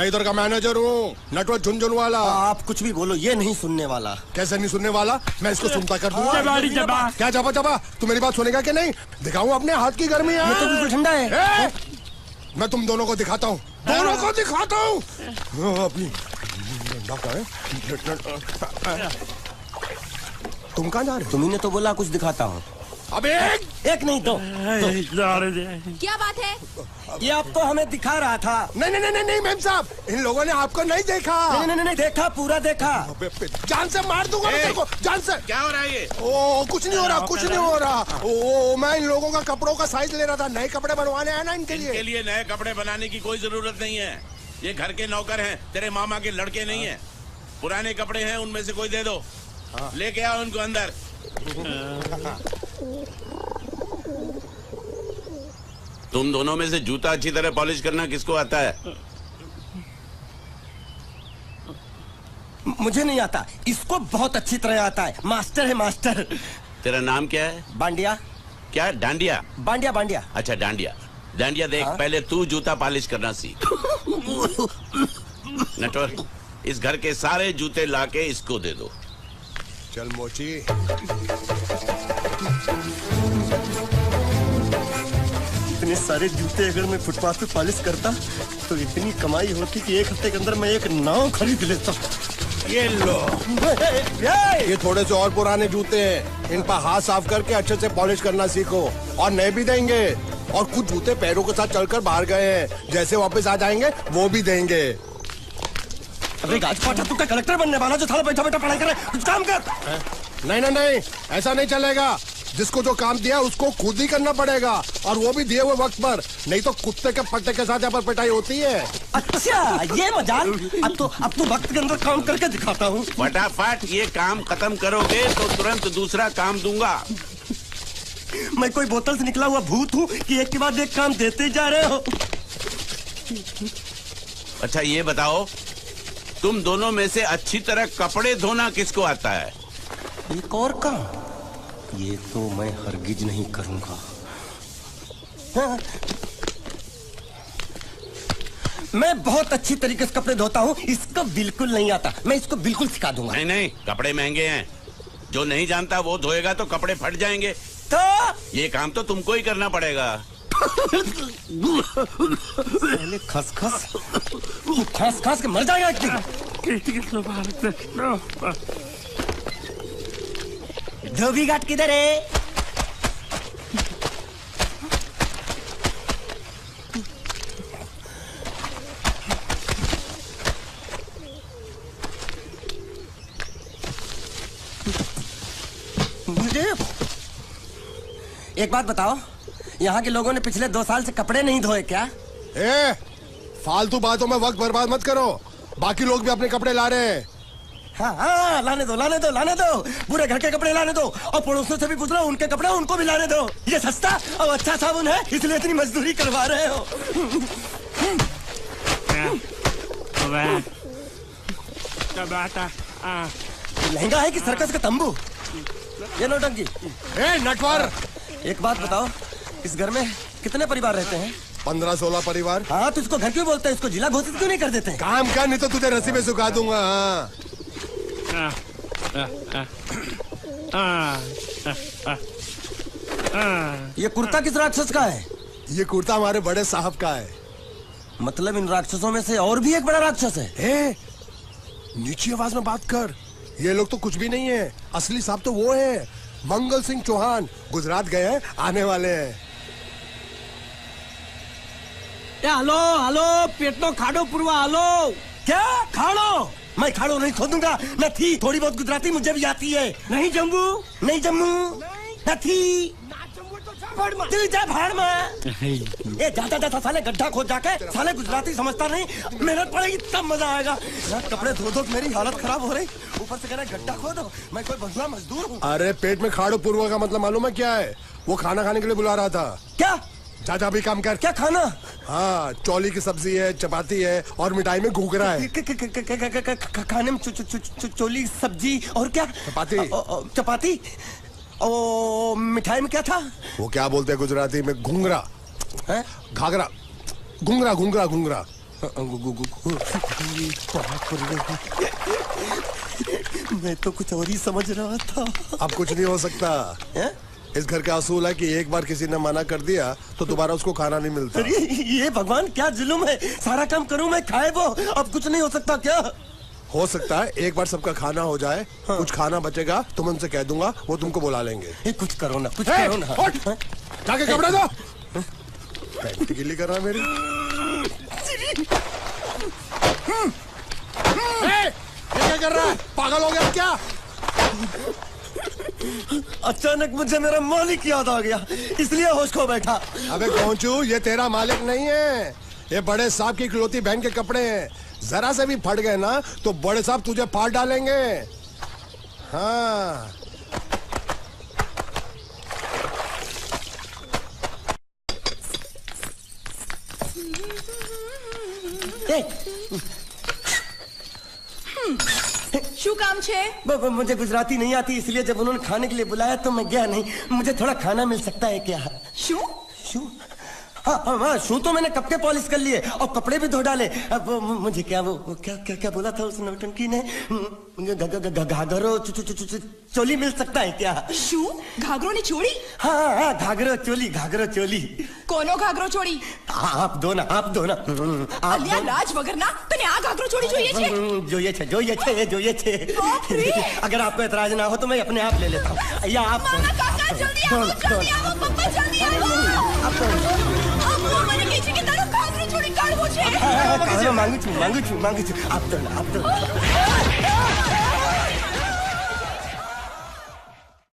मैं इधर का मैनेजर हूँ, नटवर झुनझुनवाला। आप कुछ भी बोलो, ये नहीं सुनने वाला। कैसे नहीं सुनने वाला? मैं इसको सुनता कर दूंगा। क्या जबा जबा? तू मेरी बात सुनेगा कि नहीं? दिखाऊं अपने हाथ की गर्मी? ये तो बिल्कुल ठंडा है। मैं तुम दोनों को दिखाता हूँ, दोनों को दिखाता हूँ। अपनी तुम कहाँ जा रहे हो? तुम्ही ने तो बोला कुछ दिखाता हूँ। अब एक नहीं तो। क्या बात है? ये आपको हमें दिखा रहा था। नहीं नहीं नहीं नहीं मैम साहब, इन लोगों ने आपको नहीं देखा। नहीं नहीं नहीं देखा, पूरा देखा। जान से मार दूंगा मैं तेरे को, जान से। क्या हो रहा है ये? ओ कुछ नहीं हो रहा, कुछ नहीं हो रहा। ओ मैं इन लोगों का कपड़ों का साइज ले रहा था, नए कपड़े बनवाने हैं ना इनके लिए। इनके लिए नए कपड़े बनाने की कोई जरूरत नहीं है। ये घर के नौकर हैं, तेरे मामा के लड़के नहीं हैं। पुराने कपड़े हैं, उनमें से कोई दे दो। लेके आओ उनको अंदर। तुम दोनों में से जूता अच्छी तरह पॉलिश करना किसको आता है? मुझे नहीं आता, इसको बहुत अच्छी तरह आता है। मास्टर है मास्टर। तेरा नाम क्या है? बांडिया। क्या? डांडिया? बांडिया बांडिया। अच्छा डांडिया। डांडिया देख, पहले तू जूता पॉलिश करना सीख। नटवर, इस घर के सारे जूते लाके इसको दे दो। चल मोची। इतने सारे जूते अगर मैं फुटपाथ पे पॉलिश करता तो इतनी कमाई होती कि एक हफ्ते के अंदर मैं एक नाव खरीद लेता। ये लो, ये थोड़े से और पुराने जूते हैं, इन पर हाथ साफ करके अच्छे से पॉलिश करना सीखो। और नए भी देंगे, और कुछ जूते पैरों के साथ चलकर बाहर गए हैं, जैसे वापस आ जाएंगे वो भी देंगे। अबे गाजपाटा, तू क्या कलेक्टर बनने वाला जो थाला बैठा बैठा पढ़ाई करे? कुछ काम कर। नहीं नहीं नहीं, ऐसा नहीं चलेगा। जिसको जो काम दिया उसको खुद ही करना पड़ेगा, और वो भी दिए हुए वक्त पर, नहीं तो कुत्ते के पट्टे के साथ यहाँ पर पिटाई होती है। अच्छा ये मजाल। अब तो वक्त के अंदर काम करके दिखाता हूँ। फटाफट ये काम खत्म करोगे तो तुरंत दूसरा काम दूंगा। मैं कोई बोतल से निकला हुआ भूत हूँ कि एक के बाद एक काम देते जा रहे हो? अच्छा ये बताओ, तुम दोनों में से अच्छी तरह कपड़े धोना किसको आता है? एक और काम? ये तो मैं हरगिज नहीं करूंगा। हाँ। मैं बहुत अच्छी तरीके से कपड़े धोता हूँ, इसको बिल्कुल नहीं आता। मैं इसको बिल्कुल सिखा दूंगा। नहीं नहीं, कपड़े महंगे हैं, जो नहीं जानता वो धोएगा तो कपड़े फट जाएंगे। तो ये काम तो तुमको ही करना पड़ेगा। खस खस के मर जाएगा एक दिन। धोबी घाट किधर है? एक बात बताओ, यहाँ के लोगों ने पिछले 2 साल से कपड़े नहीं धोए क्या? फालतू बातों में वक्त बर्बाद मत करो, बाकी लोग भी अपने कपड़े ला रहे हैं। हाँ, लाने दो। पूरे घर के कपड़े लाने दो, और पड़ोसियों से भी पूछ लो, उनके कपड़े उनको भी लाने दो। ये सस्ता और अच्छा साबुन है, इसलिए इतनी मजदूरी करवा रहे हो। लहंगा है कि सर्कस का तंबू? ये नौटंकी। नटवर, एक बात बताओ, इस घर में कितने परिवार रहते हैं? 15-16 परिवार। हाँ, तो इसको घर क्यों बोलते हैं? इसको जिला घोषित क्यों नहीं कर देते? काम कर, नहीं तो तुझे रस्सी में सुखा दूंगा। ये कुर्ता किस राक्षस का है? ये कुर्ता हमारे बड़े साहब का है। मतलब इन राक्षसों में से और भी एक बड़ा राक्षस है? नीची आवाज में बात कर, ये लोग तो कुछ भी नहीं है। असली साहब तो वो है, मंगल सिंह चौहान, गुजरात गए हैं, आने वाले हैं। हेलो, पेट नो खाड़ो पुरवा। हेलो, क्या खाड़ो? मैं खाड़ो नहीं खोदूंगा। न थी, थोड़ी बहुत गुजराती मुझे भी आती है। नहीं जम्मू, न थी। तू जा भाड़ में। ये जाता साले गड्ढा खोद जाके, साले गुजराती समझता नहीं। मेहनत पड़ेगी तब मजा आएगा। कपड़े धो धो मेरी हालत खराब हो रही, ऊपर से कह रहा गड्ढा खोदो। मैं कोई बंधुआ मजदूर हूँ? अरे पेट में खाड़ो पूर्वा का मतलब मालूम है क्या है? वो खाना खाने के लिए बुला रहा था। क्या? जा भी काम कर। क्या खाना? हाँ, चौली की सब्जी है, चपाती है, और मिठाई में घूघरा है। खाने में चोली सब्जी और क्या? चपाती। ओ मिठाई में क्या था? वो क्या बोलते हैं गुजराती में? घूंघरा, घाघरा, घूंघरा। मैं तो कुछ और ही समझ रहा था। अब कुछ नहीं हो सकता हैं? इस घर का असूल है कि एक बार किसी ने मना कर दिया तो दोबारा उसको खाना नहीं मिलता। अरे ये भगवान क्या जुल्म है, सारा काम करूं मैं खाए वो, अब कुछ नहीं हो सकता क्या? हो सकता है एक बार सबका खाना हो जाए, कुछ खाना बचेगा तो मैं उनसे कह दूंगा, वो तुमको बुला लेंगे। कुछ करो ना, कुछ ए, करो ना। उठ! जाके कपड़े दो। पैंट गिल्ली कर रहा है मेरी। ये क्या कर रहा है? पागल हो गया क्या? अचानक मुझे मेरा मालिक याद आ गया, इसलिए होश खो बैठा। अबे पहुंचू, ये तेरा मालिक नहीं है, ये बड़े साहब की इकलौती बहन के कपड़े हैं। जरा से भी फट गए ना तो बड़े साहब तुझे फाड़ डालेंगे। हाँ શું કામ છે? मुझे गुजराती नहीं आती, इसलिए जब उन्होंने खाने के लिए बुलाया तो मैं गया नहीं। मुझे थोड़ा खाना मिल सकता है क्या? શું? शू? हाँ, शू तो मैंने कब के पॉलिश कर लिए और कपड़े भी धो डाले। अब मुझे क्या वो क्या क्या क्या बोला था उस नौटंकी ने? घाघरो चोली मिल सकता है क्या? શું? ઘાઘરો ની ચોળી? हाँ, घाघरो चोली। કોનો ઘાઘરો ચોળી? आप दो ना, आप दो ना। અલ્યા લાજ વગરના, તને આ ઘાઘરો ચોળી જોઈએ છે? જોઈએ છે। बाप रे! अगर आपको एतराज ना हो तो मैं अपने आप ले लेता हूँ। या आप મામા કાકા જલ્દી આવો, પપ્પા જલ્દી આવો। અમ્મા મને કહે છે કે તારો ઘાઘરો ચોળી કાઢવો છે। मांगू छू। आप दो ना।